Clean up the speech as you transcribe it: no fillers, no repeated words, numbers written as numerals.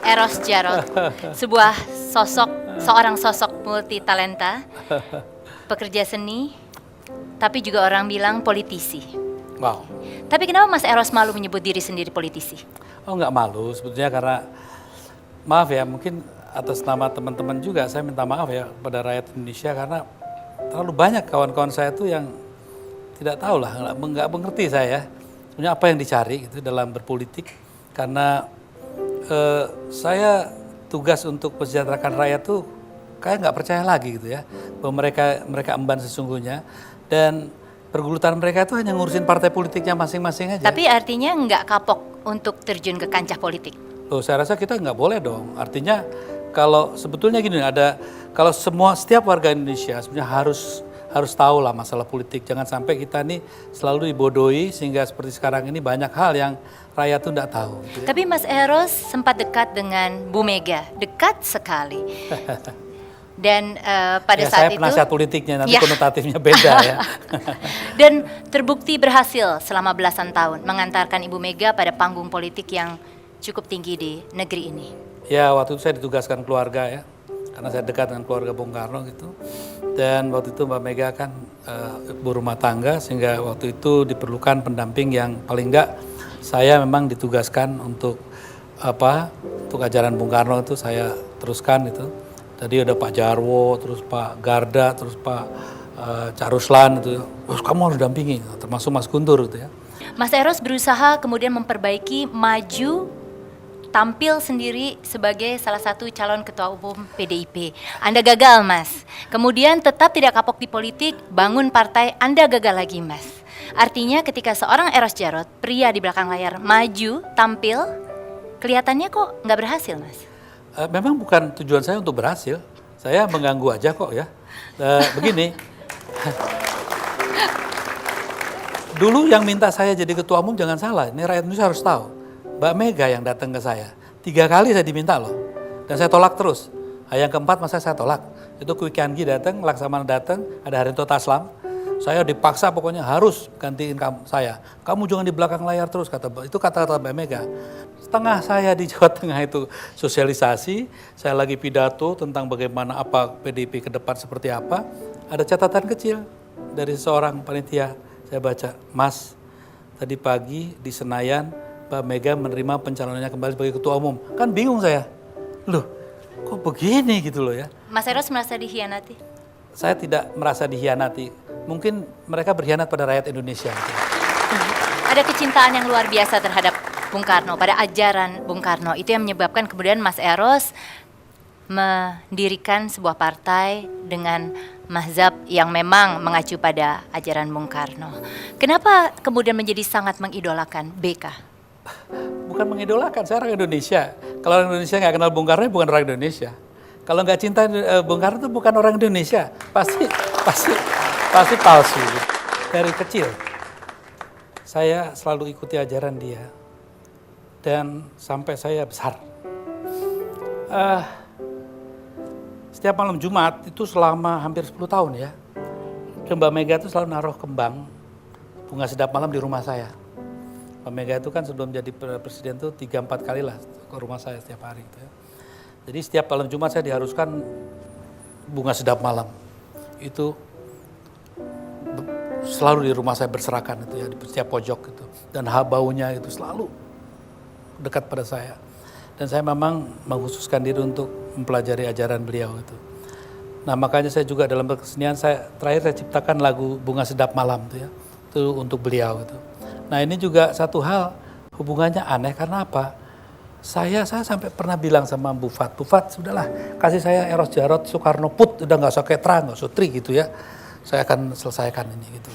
Eros Djarot, seorang sosok multi talenta, pekerja seni, tapi juga orang bilang politisi. Wow. Tapi kenapa Mas Eros malu menyebut diri sendiri politisi? Oh, nggak malu sebetulnya, karena maaf ya, mungkin atas nama teman-teman juga saya minta maaf ya pada rakyat Indonesia, karena terlalu banyak kawan-kawan saya tuh yang tidak tahu lah, nggak mengerti saya sebenarnya apa yang dicari gitu dalam berpolitik. Karena saya tugas untuk mensejahterakan rakyat tuh kayak nggak percaya lagi gitu ya, bahwa mereka emban sesungguhnya, dan pergulutan mereka itu hanya ngurusin partai politiknya masing-masing aja. Tapi artinya nggak kapok untuk terjun ke kancah politik? Loh, saya rasa kita nggak boleh dong. Artinya kalau sebetulnya gini, kalau setiap warga Indonesia sebenarnya harus tahu lah masalah politik. Jangan sampai kita nih selalu dibodohi sehingga seperti sekarang ini banyak hal yang rakyat tuh nggak tahu. Gitu ya. Tapi Mas Eros sempat dekat dengan Bu Mega, dekat sekali. Dan pada ya, saat saya itu penasihat politiknya, nanti ya. konotatifnya beda ya. Dan terbukti berhasil selama belasan tahun mengantarkan Ibu Mega pada panggung politik yang cukup tinggi di negeri ini. Ya, waktu itu saya ditugaskan keluarga ya, karena saya dekat dengan keluarga Bung Karno gitu. Dan waktu itu Mbak Mega kan ibu rumah tangga, sehingga waktu itu diperlukan pendamping yang paling enggak saya memang ditugaskan untuk untuk ajaran Bung Karno itu saya teruskan itu. Tadi ada Pak Jarwo, terus Pak Garda, terus Pak Cak Ruslan itu. Terus kamu harus dampingi, termasuk Mas Guntur gitu ya. Mas Eros berusaha kemudian memperbaiki, maju, tampil sendiri sebagai salah satu calon ketua umum PDIP. Anda gagal, Mas. Kemudian tetap tidak kapok di politik, bangun partai, Anda gagal lagi, Mas. Artinya ketika seorang Eros Djarot, pria di belakang layar, maju, tampil, kelihatannya kok nggak berhasil, Mas? Memang bukan tujuan saya untuk berhasil, saya mengganggu aja kok ya. Begini, dulu yang minta saya jadi ketua umum jangan salah, ini rakyat Indonesia harus tahu. Mbak Mega yang datang ke saya, 3 kali saya diminta loh, dan saya tolak terus. Yang keempat masa saya tolak, itu Kwi Kian Gi datang, Laksamana datang, ada Haryanto Taslam. Saya dipaksa pokoknya harus gantiin saya. Kamu jangan di belakang layar terus, itu kata-kata Mbak Mega. Setengah saya di Jawa Tengah itu sosialisasi, saya lagi pidato tentang bagaimana apa PDIP ke depan seperti apa. Ada catatan kecil dari seorang panitia, saya baca, Mas, tadi pagi di Senayan Mbak Mega menerima pencalonannya kembali sebagai ketua umum. Kan bingung saya, loh kok begini gitu loh ya. Mas Eros merasa dikhianati? Saya tidak merasa dikhianati, mungkin mereka berkhianat pada rakyat Indonesia. Ada kecintaan yang luar biasa terhadap Bung Karno, pada ajaran Bung Karno. Itu yang menyebabkan kemudian Mas Eros mendirikan sebuah partai dengan mazhab yang memang mengacu pada ajaran Bung Karno. Kenapa kemudian menjadi sangat mengidolakan BK? Bukan mengidolakan, saya orang Indonesia. Kalau orang Indonesia nggak kenal Bung Karno, bukan orang Indonesia. Kalau nggak cinta Bung Karno itu bukan orang Indonesia. Pasti palsu. Dari kecil, saya selalu ikuti ajaran dia. Dan sampai saya besar. Setiap malam Jumat itu selama hampir 10 tahun ya, Mbak Mega itu selalu naruh kembang bunga sedap malam di rumah saya. Mbak Mega itu kan sebelum jadi presiden tuh 3-4 kali lah ke rumah saya setiap hari gitu ya. Jadi setiap malam Jumat saya diharuskan bunga sedap malam. Itu selalu di rumah saya berserakan itu ya, di setiap pojok gitu. Dan baunya itu selalu dekat pada saya. Dan saya memang mengkhususkan diri untuk mempelajari ajaran beliau itu. Nah, makanya saya juga dalam berkesenian terakhir saya ciptakan lagu Bunga Sedap Malam itu ya. Itu untuk beliau itu. Nah, ini juga satu hal hubungannya aneh karena apa? Saya sampai pernah bilang sama Bu Fat, sudahlah kasih saya Eros Djarot Soekarno Put, udah nggak usah Ketra, nggak usah Tri gitu ya. Saya akan selesaikan ini gitu.